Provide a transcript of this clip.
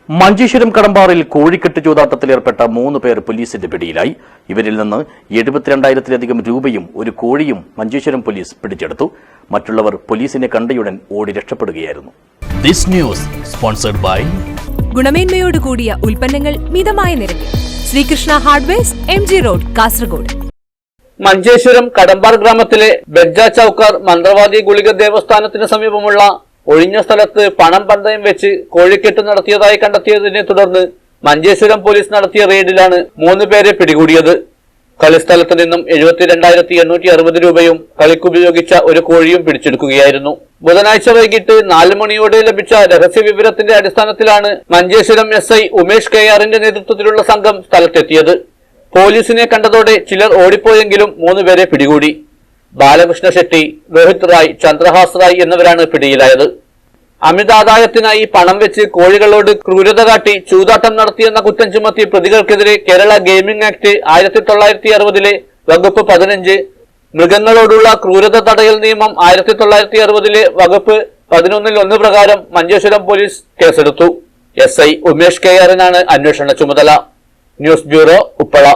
മഞ്ചേശ്വരം കടമ്പാറിൽ കോഴിക്കെട്ട് ചൂതാട്ടത്തിലേർപ്പെട്ട 3 പേർ പോലീസിന്റെ പിടിയിലായി. ഇവരിൽ നിന്ന് 72,000-ലധികം രൂപയും ഒരു കോഴിയും മഞ്ചേശ്വരം പോലീസ് പിടിച്ചെടുത്തു. മറ്റുള്ളവർ പോലീസിനെ കണ്ടയുടൻ ഓടി രക്ഷപ്പെടുകയായിരുന്നു. ദിസ് ന്യൂസ് സ്പോൺസർഡ് ബൈ ഗുണമേന്മയോട് കൂടിയ ഉൽപ്പന്നങ്ങൾ മിതമായ നിരക്കിൽ Sreekrishna hardwares MG road Kasaragod. Manjeshwaram Kadambar ഗ്രാമത്തിലെ ബെജ്ജ ചൌക്കാർ മന്ത്രവാദി ഗുളിക ദേവസ്ഥാനത്തിന് സമീപമുള്ള ഒഴിഞ്ഞ സ്ഥലത്ത് പണം പന്തയം വെച്ച് കോഴിക്കെട്ട് നടത്തിയതായി കണ്ടെത്തിയതിനെ തുടർന്ന് മഞ്ചേശ്വരം പോലീസ് നടത്തിയ റെയ്ഡിലാണ് 3 പേരെ പിടികൂടിയത്. കളിസ്ഥലത്ത് നിന്നും 72,860 രൂപയും കളിക്കുപയോഗിച്ച ഒരു കോഴിയും പിടിച്ചെടുക്കുകയായിരുന്നു. ബുധനാഴ്ച വൈകിട്ട് 4 മണിയോടെ ലഭിച്ച രഹസ്യ വിവരത്തിന്റെ അടിസ്ഥാനത്തിലാണ് മഞ്ചേശ്വരം SI ഉമേഷ് KRന്റെ നേതൃത്വത്തിലുള്ള സംഘം സ്ഥലത്തെത്തിയത്. പോലീസിനെ കണ്ടതോടെ ചിലർ ഓടിപ്പോയെങ്കിലും 3 പേരെ പിടികൂടി. ബാലകൃഷ്ണ ഷെട്ടി, രോഹിത് റായ്, ചന്ദ്രഹാസ് റായ് എന്നിവരാണ് പിടിയിലായത്. അമിതാദായത്തിനായി പണം വെച്ച് കോഴികളോട് ക്രൂരത കാട്ടി ചൂതാട്ടം നടത്തിയെന്ന കുറ്റം ചുമത്തി പ്രതികൾക്കെതിരെ കേരള ഗെയിമിംഗ് ആക്ട് 1960 വകുപ്പ് 15, മൃഗങ്ങളോടുള്ള ക്രൂരത തടയൽ നിയമം 1960 വകുപ്പ് 11 പ്രകാരം മഞ്ചേശ്വരം പോലീസ് കേസെടുത്തു. SI ഉമേഷ് KRനാണ് അന്വേഷണ ചുമതല. News bureau, Uppala.